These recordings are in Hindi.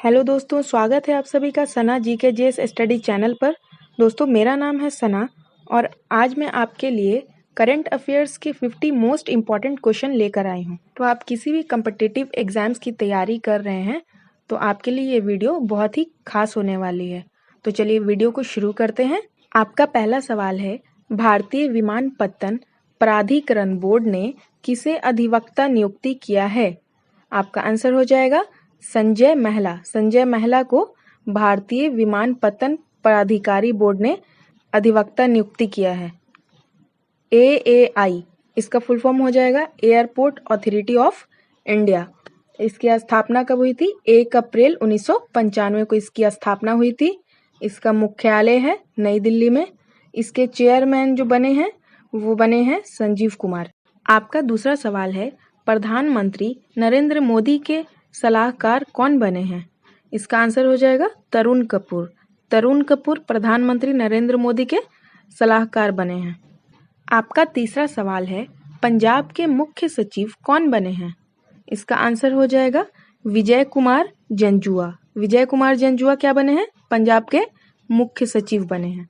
हेलो दोस्तों, स्वागत है आप सभी का सना जीके जेएस स्टडी चैनल पर। दोस्तों, मेरा नाम है सना और आज मैं आपके लिए करंट अफेयर्स के 50 मोस्ट इम्पॉर्टेंट क्वेश्चन लेकर आई हूँ। तो आप किसी भी कम्पिटिटिव एग्जाम्स की तैयारी कर रहे हैं तो आपके लिए ये वीडियो बहुत ही खास होने वाली है। तो चलिए वीडियो को शुरू करते हैं। आपका पहला सवाल है, भारतीय विमानपत्तन प्राधिकरण बोर्ड ने किसे अधिवक्ता नियुक्ति किया है? आपका आंसर हो जाएगा संजय महिला। संजय महिला को भारतीय विमानपत्तन प्राधिकारी बोर्ड ने अधिवक्ता नियुक्ति किया है। AAI इसका फुल फॉर्म हो जाएगा एयरपोर्ट अथॉरिटी ऑफ इंडिया। इसकी स्थापना कब हुई थी? 1 अप्रैल 1995 को इसकी स्थापना हुई थी। इसका मुख्यालय है नई दिल्ली में। इसके चेयरमैन जो बने हैं वो बने हैं संजीव कुमार। आपका दूसरा सवाल है, प्रधानमंत्री नरेंद्र मोदी के सलाहकार कौन बने हैं? इसका आंसर हो जाएगा तरुण कपूर। तरुण कपूर प्रधानमंत्री नरेंद्र मोदी के सलाहकार बने हैं। आपका तीसरा सवाल है, पंजाब के मुख्य सचिव कौन बने हैं? इसका आंसर हो जाएगा विजय कुमार जंजुआ। विजय कुमार जंजुआ क्या बने हैं? पंजाब के मुख्य सचिव बने हैं।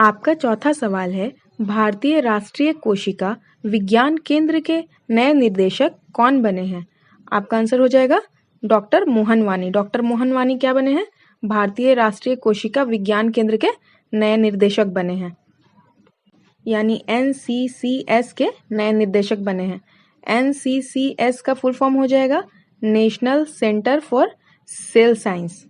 आपका चौथा सवाल है, भारतीय राष्ट्रीय कोशिका विज्ञान केंद्र के नए निदेशक कौन बने हैं? आपका आंसर हो जाएगा डॉक्टर मोहन वानी। डॉक्टर मोहन वानी क्या बने हैं? भारतीय राष्ट्रीय कोशिका विज्ञान केंद्र के नए निर्देशक बने हैं, यानी NCCS के नए निर्देशक बने हैं। NCCS का फुल फॉर्म हो जाएगा national centre for sale science.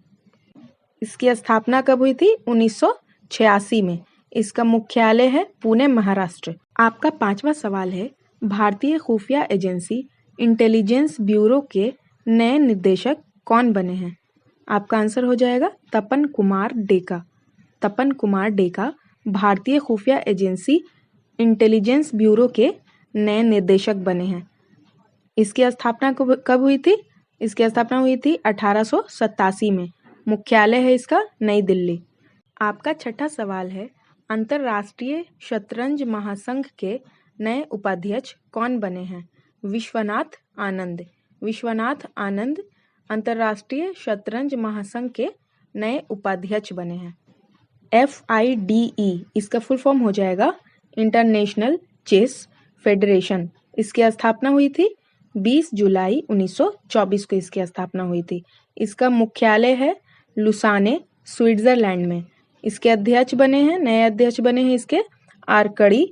इसकी स्थापना कब हुई थी? 1986 में। इसका मुख्यालय है पुणे, महाराष्ट्र। आपका पांचवा सवाल है, भारतीय खुफिया एजेंसी इंटेलिजेंस ब्यूरो के नए निदेशक कौन बने हैं? आपका आंसर हो जाएगा तपन कुमार डेका। तपन कुमार डेका भारतीय खुफिया एजेंसी इंटेलिजेंस ब्यूरो के नए निदेशक बने हैं। इसकी स्थापना कब हुई थी? इसकी स्थापना हुई थी 1887 में। मुख्यालय है इसका नई दिल्ली। आपका छठा सवाल है, अंतर्राष्ट्रीय शतरंज महासंघ के नए उपाध्यक्ष कौन बने हैं? विश्वनाथ आनंद। विश्वनाथ आनंद अंतर्राष्ट्रीय शतरंज महासंघ के नए उपाध्यक्ष बने हैं। FIDE इसका फुल फॉर्म हो जाएगा इंटरनेशनल चेस फेडरेशन। इसकी स्थापना हुई थी 20 जुलाई 1924 को। इसकी स्थापना हुई थी। इसका मुख्यालय है लुसाने, स्विट्जरलैंड में। इसके अध्यक्ष बने हैं, नए अध्यक्ष बने हैं इसके आर्कडी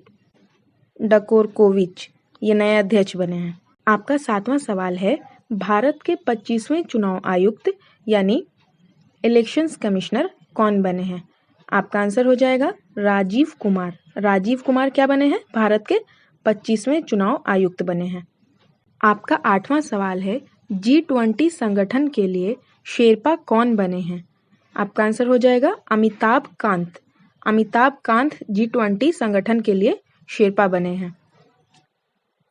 डकोरकोविच। ये नए अध्यक्ष बने हैं। आपका सातवां सवाल है, भारत के 25वें चुनाव आयुक्त यानी इलेक्शंस कमिश्नर कौन बने हैं? आपका आंसर हो जाएगा राजीव कुमार। राजीव कुमार क्या बने हैं? भारत के 25वें चुनाव आयुक्त बने हैं। आपका आठवां सवाल है, G20 संगठन के लिए शेरपा कौन बने हैं? आपका आंसर हो जाएगा अमिताभ कांत। अमिताभ कांत G20 संगठन के लिए शेरपा बने हैं।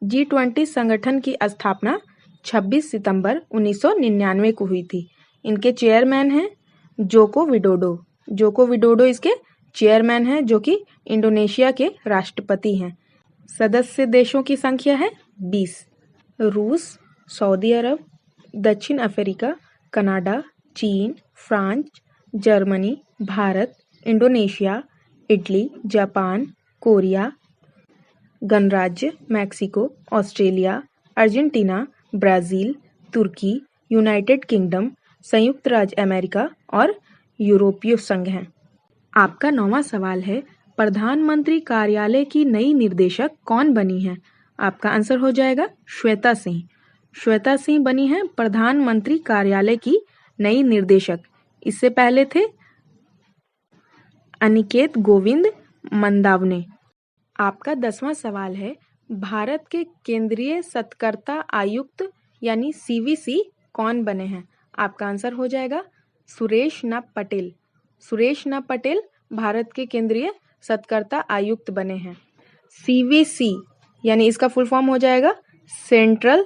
G20 संगठन की स्थापना 26 सितंबर 1999 को हुई थी। इनके चेयरमैन हैं जोको विडोडो। जोको विडोडो इसके चेयरमैन हैं, जो कि इंडोनेशिया के राष्ट्रपति हैं। सदस्य देशों की संख्या है 20। रूस, सऊदी अरब, दक्षिण अफ्रीका, कनाडा, चीन, France, Germany, Bharat, Indonesia, Italy, Japan, Korea, गणराज्य मैक्सिको, ऑस्ट्रेलिया, अर्जेंटीना, ब्राजील, तुर्की, यूनाइटेड किंगडम, संयुक्त राज्य अमेरिका और यूरोपीय संघ हैं। आपका नौवां सवाल है, प्रधानमंत्री कार्यालय की नई निर्देशक कौन बनी है? आपका आंसर हो जाएगा श्वेता सिंह। श्वेता सिंह बनी है प्रधानमंत्री कार्यालय की नई निर्देशक। इससे पहले थे अनिकेत गोविंद मंदावने। आपका 10वां सवाल है, भारत के केंद्रीय सतर्कता आयुक्त यानी CVC कौन बने हैं? आपका आंसर हो जाएगा सुरेश न पटेल। सुरेश न पटेल भारत के केंद्रीय सतर्कता आयुक्त बने हैं। CVC यानी इसका फुल फॉर्म हो जाएगा सेंट्रल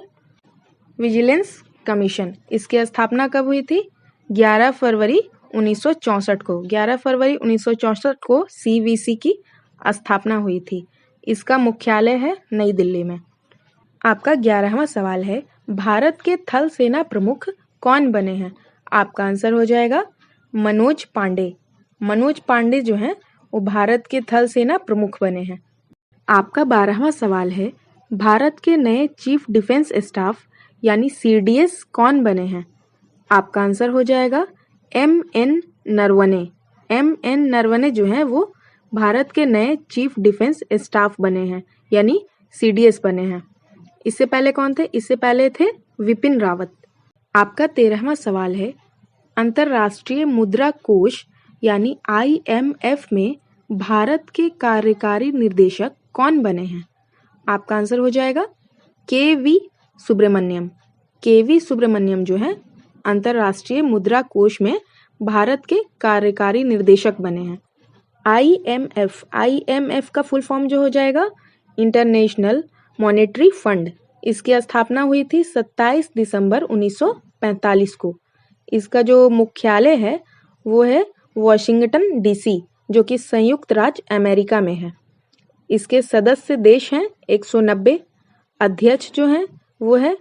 विजिलेंस कमीशन। इसकी स्थापना कब हुई थी? 11 फरवरी 1964 को। 11 फरवरी 1964 को CVC की स्थापना हुई थी। इसका मुख्यालय है नई दिल्ली में। आपका 11वां सवाल है, भारत के थल सेना प्रमुख कौन बने हैं? आपका आंसर हो जाएगा मनोज पांडे। मनोज पांडे जो हैं वो भारत के थल सेना प्रमुख बने हैं। आपका 12वां सवाल है, भारत के नए चीफ डिफेंस स्टाफ यानी सीडीएस कौन बने हैं? आपका आंसर हो जाएगा एम.एन. नरवणे। एम.एन. नरवणे जो हैं वो भारत के नए चीफ डिफेंस स्टाफ बने हैं यानी सीडीएस बने हैं। इससे पहले कौन थे? इससे पहले थे विपिन रावत। आपका 13वां सवाल है, अंतर्राष्ट्रीय मुद्रा कोष यानी आईएमएफ में भारत के कार्यकारी निर्देशक कौन बने हैं? आपका आंसर हो जाएगा के.वी. सुब्रमण्यम। के.वी. सुब्रमण्यम जो है अंतर्राष्ट्रीय मुद्रा कोष में भारत के कार्यकारी निर्देशक बने हैं। आईएमएफ का फुल फॉर्म जो हो जाएगा इंटरनेशनल मॉनेटरी फंड। इसकी स्थापना हुई थी 27 दिसंबर 1945 को। इसका जो मुख्यालय है वो है वॉशिंगटन डीसी, जो कि संयुक्त राज्य अमेरिका में है। इसके सदस्य देश हैं 190। अध्यक्ष जो हैं वो है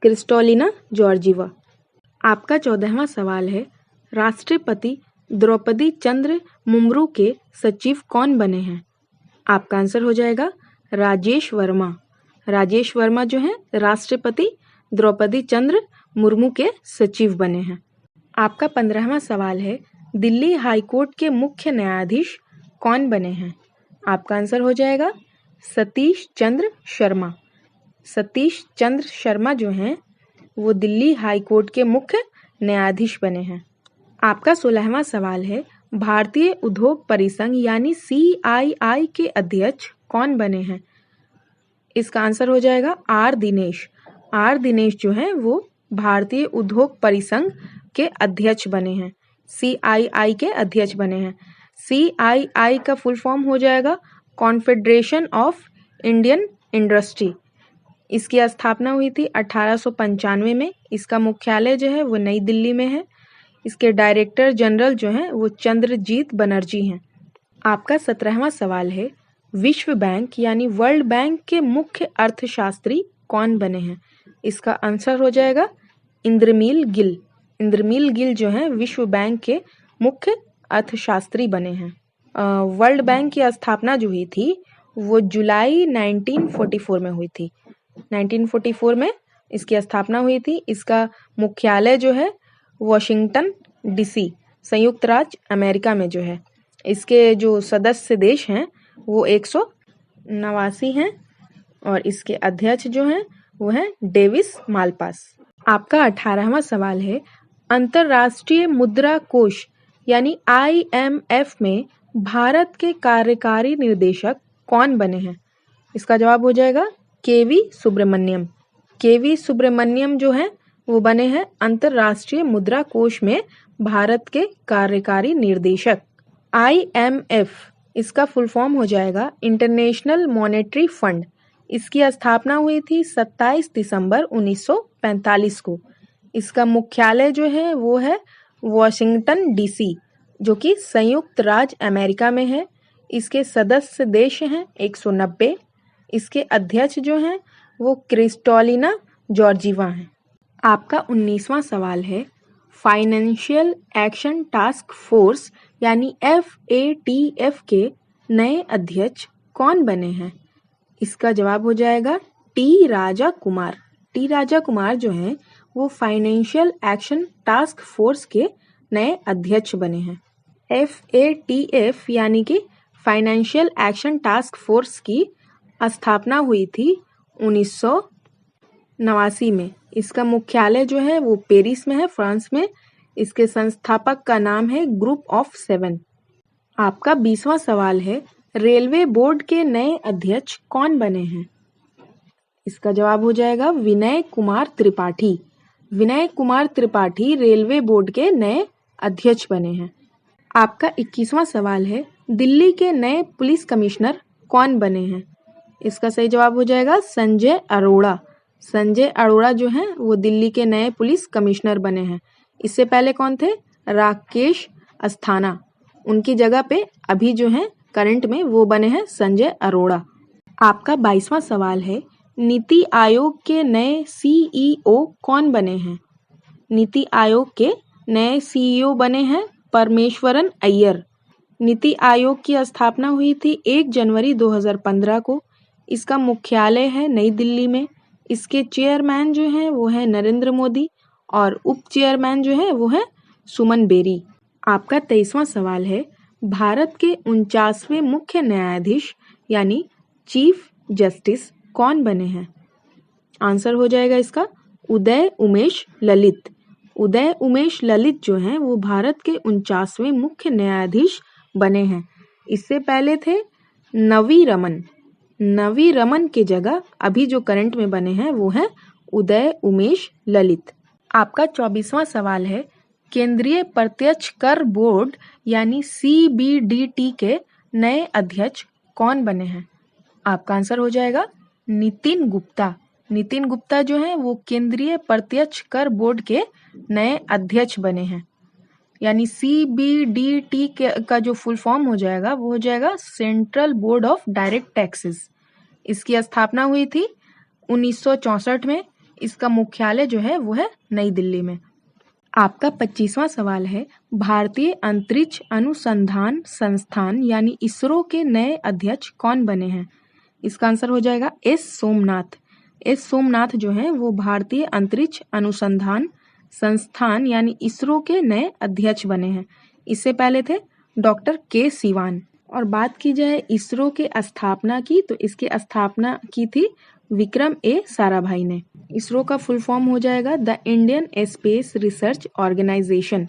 क्रिस्टोलिना जॉर्जीवा। आपका 14वां सवाल है, राष्ट्रपति द्रौपदी चंद्र मुर्मू के सचिव कौन बने हैं? आपका आंसर हो जाएगा राजेश वर्मा। राजेश वर्मा जो है राष्ट्रपति द्रौपदी चंद्र मुर्मू के सचिव बने हैं। आपका 15वां सवाल है, दिल्ली हाईकोर्ट के मुख्य न्यायाधीश कौन बने हैं? आपका आंसर हो जाएगा सतीश चंद्र शर्मा। सतीश चंद्र शर्मा जो हैं वो दिल्ली हाईकोर्ट के मुख्य न्यायाधीश बने हैं। आपका 16वां सवाल है, भारतीय उद्योग परिसंघ यानी CII के अध्यक्ष कौन बने हैं? इसका आंसर हो जाएगा आर दिनेश। आर दिनेश जो हैं वो भारतीय उद्योग परिसंघ के अध्यक्ष बने हैं। CII के अध्यक्ष बने हैं। CII का फुल फॉर्म हो जाएगा कॉन्फेडरेशन ऑफ इंडियन इंडस्ट्री। इसकी स्थापना हुई थी 1895 में। इसका मुख्यालय जो है वो नई दिल्ली में है। इसके डायरेक्टर जनरल जो हैं वो चंद्रजीत बनर्जी हैं। आपका 17वां सवाल है, विश्व बैंक यानी वर्ल्ड बैंक के मुख्य अर्थशास्त्री कौन बने हैं? इसका आंसर हो जाएगा इंद्रमील गिल। इंद्रमील गिल जो हैं विश्व बैंक के मुख्य अर्थशास्त्री बने हैं। वर्ल्ड बैंक की स्थापना जो हुई थी वो जुलाई 1944 में हुई थी। 1944 में इसकी स्थापना हुई थी। इसका मुख्यालय जो है वॉशिंगटन डीसी, संयुक्त राज्य अमेरिका में जो है। इसके जो सदस्य देश हैं वो 189 हैं और इसके अध्यक्ष जो हैं वो हैं डेविस मालपास। आपका 18वां सवाल है, अंतर्राष्ट्रीय मुद्रा कोष यानी IMF में भारत के कार्यकारी निर्देशक कौन बने हैं? इसका जवाब हो जाएगा के.वी. सुब्रमण्यम। के.वी. सुब्रमण्यम जो हैं वो बने हैं अंतर्राष्ट्रीय मुद्रा कोष में भारत के कार्यकारी निर्देशक। IMF इसका फुल फॉर्म हो जाएगा इंटरनेशनल मॉनेटरी फंड। इसकी स्थापना हुई थी 27 दिसंबर 1945 को। इसका मुख्यालय जो है वो है वॉशिंगटन डीसी, जो कि संयुक्त राज्य अमेरिका में है। इसके सदस्य देश हैं 190। इसके अध्यक्ष जो हैं वो क्रिस्टोलिना जॉर्जीवा हैं। आपका 19वां सवाल है, फाइनेंशियल एक्शन टास्क फोर्स यानी FATF के नए अध्यक्ष कौन बने हैं? इसका जवाब हो जाएगा टी राजा कुमार। टी राजा कुमार जो हैं वो फाइनेंशियल एक्शन टास्क फोर्स के नए अध्यक्ष बने हैं। FATF यानी कि फाइनेंशियल एक्शन टास्क फोर्स की स्थापना हुई थी 1989 में। इसका मुख्यालय जो है वो पेरिस में है, फ्रांस में। इसके संस्थापक का नाम है ग्रुप ऑफ 7। आपका 20वां सवाल है, रेलवे बोर्ड के नए अध्यक्ष कौन बने हैं? इसका जवाब हो जाएगा विनय कुमार त्रिपाठी। विनय कुमार त्रिपाठी रेलवे बोर्ड के नए अध्यक्ष बने हैं। आपका 21वां सवाल है, दिल्ली के नए पुलिस कमिश्नर कौन बने हैं? इसका सही जवाब हो जाएगा संजय अरोड़ा। संजय अरोड़ा जो हैं वो दिल्ली के नए पुलिस कमिश्नर बने हैं। इससे पहले कौन थे? राकेश अस्थाना। उनकी जगह पे अभी जो हैं करंट में वो बने हैं संजय अरोड़ा। आपका 22वां सवाल है, नीति आयोग के नए CEO कौन बने हैं? नीति आयोग के नए सीईओ बने हैं परमेश्वरन अय्यर। नीति आयोग की स्थापना हुई थी 1 जनवरी 2015 को। इसका मुख्यालय है नई दिल्ली में। इसके चेयरमैन जो हैं वो हैं नरेंद्र मोदी और उप चेयरमैन जो है वो है सुमन बेरी। आपका 23वां सवाल है, भारत के 49वें मुख्य न्यायाधीश यानी चीफ जस्टिस कौन बने हैं? आंसर हो जाएगा इसका उदय उमेश ललित। उदय उमेश ललित जो हैं वो भारत के 49वें मुख्य न्यायाधीश बने हैं। इससे पहले थे नवी रमन। नवी रमन की जगह अभी जो करंट में बने हैं वो हैं उदय उमेश ललित। आपका 24वां सवाल है, केंद्रीय प्रत्यक्ष कर बोर्ड यानी CBDT के नए अध्यक्ष कौन बने हैं? आपका आंसर हो जाएगा नितिन गुप्ता। नितिन गुप्ता जो है वो केंद्रीय प्रत्यक्ष कर बोर्ड के नए अध्यक्ष बने हैं। यानी CBDT का जो फुल फॉर्म हो जाएगा वो हो जाएगा central board of direct taxes. इसकी स्थापना हुई थी 1964 में। इसका मुख्यालय जो है वो है नई दिल्ली में। आपका 25वां सवाल है, भारतीय अंतरिक्ष अनुसंधान संस्थान यानी इसरो के नए अध्यक्ष कौन बने हैं? इसका आंसर हो जाएगा एस सोमनाथ। एस सोमनाथ जो है वो भारतीय अंतरिक्ष अनुसंधान संस्थान यानी इसरो के नए अध्यक्ष बने हैं। इससे पहले थे डॉक्टर के सिवान। और बात की जाए इसरो के स्थापना की, तो इसकी स्थापना की थी विक्रम ए साराभाई ने। इसरो का फुल फॉर्म हो जाएगा the Indian space research organisation.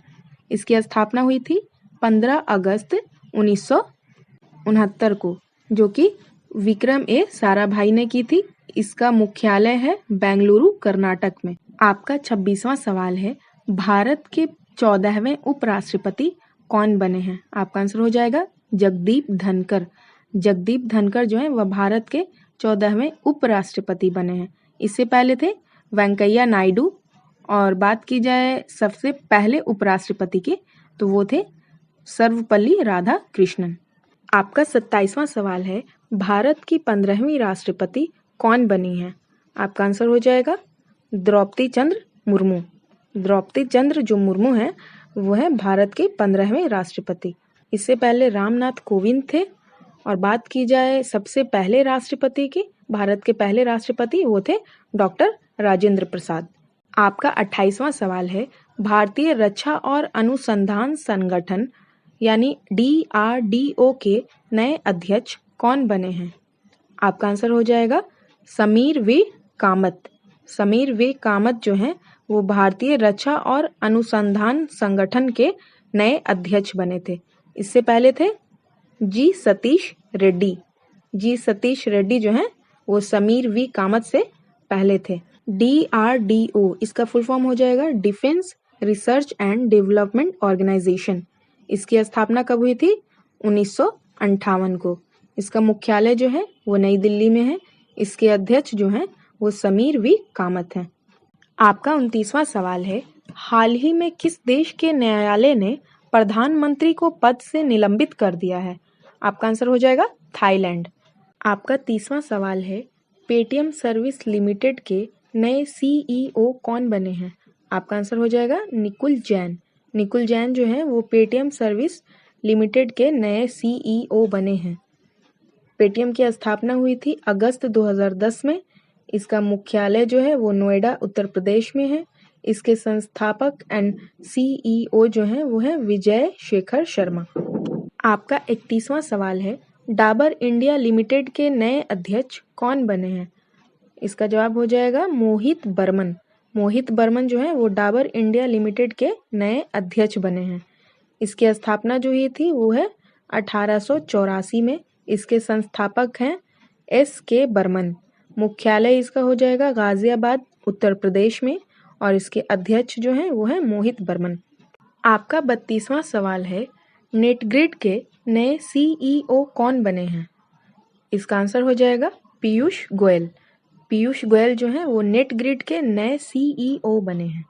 इसकी स्थापना हुई थी 15 अगस्त 1969 को, जो कि विक्रम ए साराभाई ने की थी। इसका मुख्यालय है बेंगलुरु कर्नाटक में। आपका 26वां सवाल है, भारत के 14वें उपराष्ट्रपति कौन बने हैं? आपका आंसर हो जाएगा जगदीप धनकर। जगदीप धनकर जो है वह भारत के 14वें उपराष्ट्रपति बने हैं। इससे पहले थे वेंकैया नायडू। और बात की जाए सबसे पहले उपराष्ट्रपति की, तो वो थे सर्वपल्ली राधाकृष्णन। आपका 27वां सवाल है, भारत की 15वीं राष्ट्रपति कौन बनी है? आपका आंसर हो जाएगा द्रौपदी चंद्र मुर्मू। द्रौपदी चंद्र जो मुर्मू हैं वो है भारत के 15वें राष्ट्रपति। इससे पहले रामनाथ कोविंद थे। और बात की जाए सबसे पहले राष्ट्रपति की, भारत के पहले राष्ट्रपति वो थे डॉक्टर राजेंद्र प्रसाद। आपका 28वां सवाल है, भारतीय रक्षा और अनुसंधान संगठन यानी DRDO के नए अध्यक्ष कौन बने हैं? आपका आंसर हो जाएगा समीर वी कामत। समीर वी कामत जो हैं वो भारतीय रक्षा और अनुसंधान संगठन के नए अध्यक्ष बने थे। इससे पहले थे जी सतीश रेड्डी। जी सतीश रेड्डी जो हैं वो समीर वी कामत से पहले थे। DRDO इसका फुल फॉर्म हो जाएगा defence research and development organisation. इसकी स्थापना कब हुई थी? 1958 को। इसका मुख्यालय जो है वो नई दिल्ली में है। इसके अध्यक्ष जो हैं वो समीर वी कामत हैं। आपका 29वां सवाल है, हाल ही में किस देश के न्यायालय ने प्रधानमंत्री को पद से निलंबित कर दिया है? आपका आंसर हो जाएगा थाईलैंड। आपका 30वां सवाल है, पेटीएम सर्विस लिमिटेड के नए CEO कौन बने हैं? आपका आंसर हो जाएगा निकुल जैन। निकुल जैन जो है वो पेटीएम सर्विस लिमिटेड के नए CEO बने हैं। पेटीएम की स्थापना हुई थी अगस्त 2010 में। इसका मुख्यालय जो है वो नोएडा उत्तर प्रदेश में है। इसके संस्थापक एंड CEO जो हैं वो है विजय शेखर शर्मा। आपका 31वां सवाल है, डाबर इंडिया लिमिटेड के नए अध्यक्ष कौन बने हैं? इसका जवाब हो जाएगा मोहित बर्मन। मोहित बर्मन जो है वो डाबर इंडिया लिमिटेड के नए अध्यक्ष बने हैं। इसकी स्थापना जो हुई थी वो है 1884 में। इसके संस्थापक हैं SK बर्मन। मुख्यालय इसका हो जाएगा गाजियाबाद उत्तर प्रदेश में और इसके अध्यक्ष जो हैं वो है मोहित बर्मन। आपका 32वां सवाल है, नेटग्रिड के नए CEO कौन बने हैं? इसका आंसर हो जाएगा पीयूष गोयल। पीयूष गोयल जो हैं वो नेटग्रिड के नए CEO बने हैं।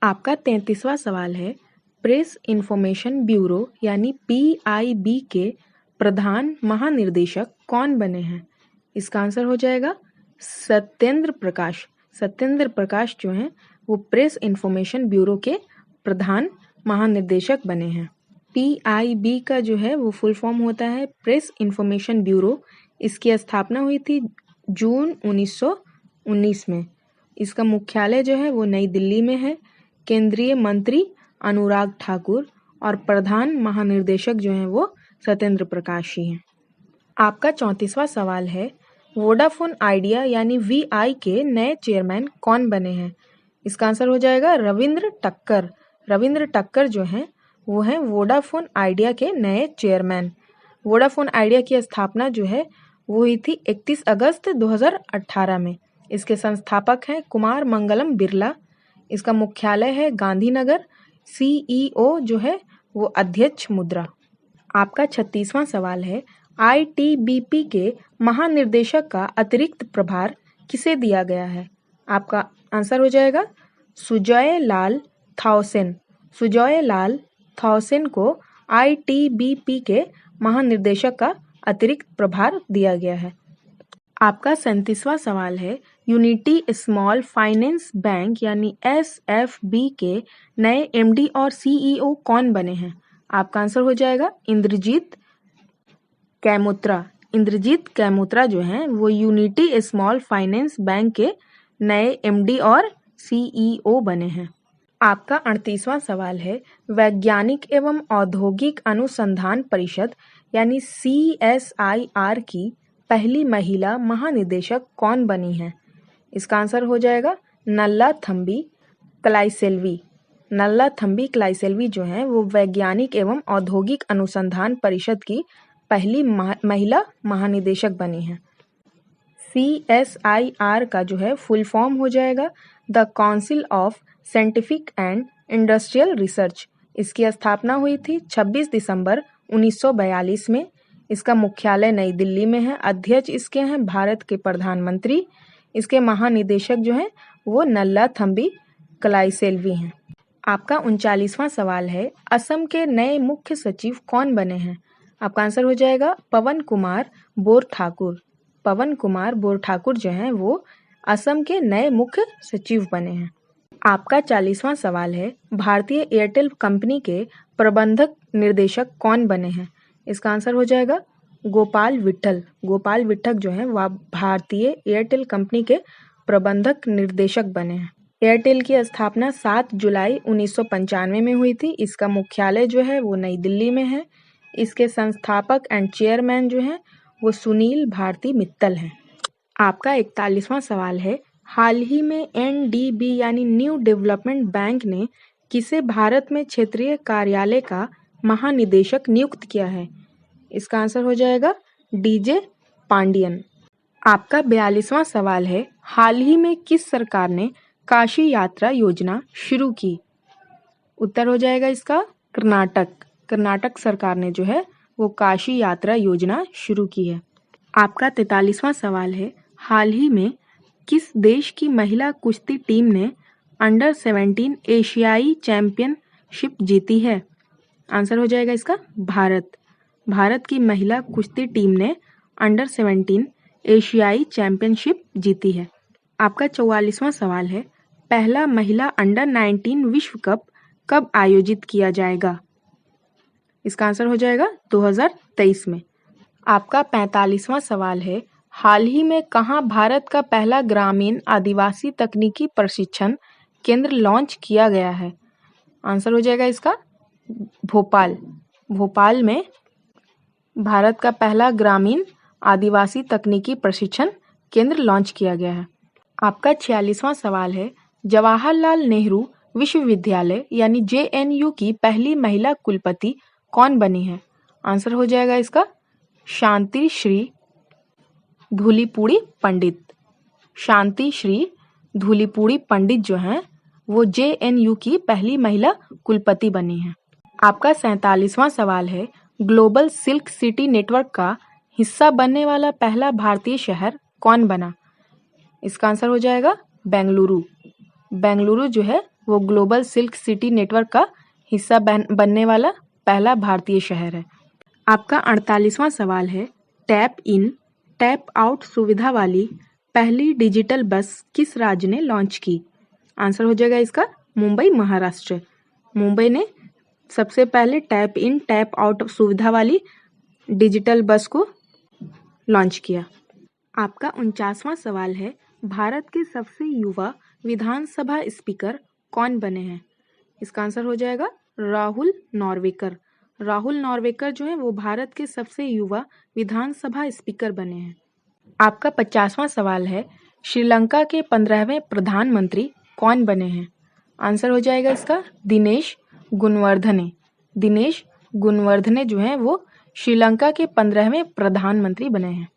आपका 33वां सवाल है, प्रेस इंफॉर्मेशन ब्यूरो यानी PIB के प्रधान महानिर्देशक कौन बने हैं? इसका आंसर हो जाएगा सत्येंद्र प्रकाश। सत्येंद्र प्रकाश जो हैं वो प्रेस इन्फॉर्मेशन ब्यूरो के प्रधान महानिदेशक बने हैं। PIB का जो है वो फुल फॉर्म होता है प्रेस इन्फॉर्मेशन ब्यूरो। इसकी स्थापना हुई थी जून 1919 में। इसका मुख्यालय जो है वो नई दिल्ली में है। केंद्रीय मंत्री अनुराग ठाकुर और प्रधान महानिर्देशक जो हैं वो सत्येंद्र प्रकाश जी हैं। आपका 34वां सवाल है, वोडाफोन आइडिया यानी VI के नए चेयरमैन कौन बने हैं? इसका आंसर हो जाएगा रविंद्र टक्कर। रविंद्र टक्कर जो हैं वो हैं वोडाफोन आइडिया के नए चेयरमैन। वोडाफोन आइडिया की स्थापना जो है वो हुई थी 31 अगस्त 2018 में। इसके संस्थापक हैं कुमार मंगलम बिरला। इसका मुख्यालय है गांधीनगर। CEO जो है वो अध्यक्ष मुद्रा। आपका 36वां सवाल है, ITBP के महानिर्देशक का अतिरिक्त प्रभार किसे दिया गया है? आपका आंसर हो जाएगा सुजय लाल थाउसेन। सुजय लाल थाउसेन को ITBP के महानिर्देशक का अतिरिक्त प्रभार दिया गया है। आपका 37वां सवाल है, यूनिटी स्मॉल फाइनेंस बैंक यानी SFB के नए MD और CEO कौन बने हैं? आपका आंसर हो जाएगा इंद्रजीत कैमोत्रा। इंद्रजीत कैमोत्रा जो हैं वो यूनिटी स्मॉल फाइनेंस बैंक के नए MD और CEO बने हैं। आपका 38वां सवाल है, वैज्ञानिक एवं औद्योगिक अनुसंधान परिषद यानी CSIR की पहली महिला महानिदेशक कौन बनी है? इसका आंसर हो जाएगा नल्लाथम्बी क्लाइसेल्वी। नल्लाथम्बी क्लाइसेल्वी जो हैं वो वैज्ञानिक एवं औद्योगिक अनुसंधान परिषद की पहली महिला महानिदेशक बनी हैं। CSIR का जो है फुल फॉर्म हो जाएगा the council of scientific and industrial research. इसकी स्थापना हुई थी 26 दिसंबर 1942 में। इसका मुख्यालय नई दिल्ली में है। अध्यक्ष इसके हैं भारत के प्रधानमंत्री। इसके महानिदेशक जो हैं वो नल्लाथम्बी क्लाइसेल्वी हैं। आपका 39वां सवाल है, असम के नए मुख्य सचिव कौन बने हैं? आपका आंसर हो जाएगा पवन कुमार बोरठाकुर। पवन कुमार बोरठाकुर जो हैं वो असम के नए मुख्य सचिव बने हैं। आपका 40वां सवाल है, भारतीय एयरटेल कंपनी के प्रबंधक निर्देशक कौन बने हैं? इसका आंसर हो जाएगा गोपाल विट्ठल। गोपाल विट्ठल जो हैं वह भारतीय एयरटेल कंपनी के प्रबंधक निर्देशक बने हैं। एयरटेल की स्थापना 7 जुलाई 1995 में हुई थी। इसका मुख्यालय जो है वो नई दिल्ली में है। इसके संस्थापक एंड चेयरमैन जो हैं वो सुनील भारती मित्तल हैं। आपका 41वां सवाल है, हाल ही में NDB यानी न्यू डेवलपमेंट बैंक ने किसे भारत में क्षेत्रीय कार्यालय का महानिदेशक नियुक्त किया है? इसका आंसर हो जाएगा DJ पांडियन। आपका 42वां सवाल है, हाल ही में किस सरकार ने काशी यात्रा योजना शुरू की? उत्तर हो जाएगा इसका कर्नाटक। कर्नाटक सरकार ने जो है वो काशी यात्रा योजना शुरू की है। आपका 43वां सवाल है, हाल ही में किस देश की महिला कुश्ती टीम ने अंडर 17 एशियाई चैंपियनशिप जीती है? आंसर हो जाएगा इसका भारत। भारत की महिला कुश्ती टीम ने अंडर 17 एशियाई चैंपियनशिप जीती है। आपका 44वां सवाल है, पहला महिला अंडर 19 विश्व कप कब आयोजित किया जाएगा? इसका आंसर हो जाएगा 2023 में। आपका 45वां सवाल है, हाल ही में कहाँ भारत का पहला ग्रामीण आदिवासी तकनीकी प्रशिक्षण केंद्र लॉन्च किया गया है? आंसर हो जाएगा इसका भोपाल। भोपाल में भारत का पहला ग्रामीण आदिवासी तकनीकी प्रशिक्षण केंद्र लॉन्च किया गया है। आपका 46वां सवाल है, जवाहरलाल नेहरू विश्वविद्यालय यानी JNU की पहली महिला कुलपति कौन बनी है? आंसर हो जाएगा इसका शांति श्री धूलीपुड़ी पंडित। शांति श्री धूलीपुड़ी पंडित जो हैं वो JNU की पहली महिला कुलपति बनी हैं। आपका 47वां सवाल है, ग्लोबल सिल्क सिटी नेटवर्क का हिस्सा बनने वाला पहला भारतीय शहर कौन बना? इसका आंसर हो जाएगा बेंगलुरु। बेंगलुरु जो है वो ग्लोबल सिल्क सिटी नेटवर्क का हिस्सा बनने वाला पहला भारतीय शहर है। आपका 48वां सवाल है, टैप इन टैप आउट सुविधा वाली पहली डिजिटल बस किस राज्य ने लॉन्च की? आंसर हो जाएगा इसका मुंबई महाराष्ट्र। मुंबई ने सबसे पहले टैप इन टैप आउट सुविधा वाली डिजिटल बस को लॉन्च किया। आपका 49वां सवाल है, भारत के सबसे युवा विधानसभा स्पीकर कौन बने हैं? इसका आंसर हो जाएगा राहुल नॉर्वेकर। राहुल नॉर्वेकर जो है वो भारत के सबसे युवा विधानसभा स्पीकर बने हैं। आपका 50वां सवाल है, श्रीलंका के 15वें प्रधानमंत्री कौन बने हैं? आंसर हो जाएगा इसका दिनेश गुणवर्धने। दिनेश गुणवर्धने जो हैं वो श्रीलंका के 15वें प्रधानमंत्री बने हैं।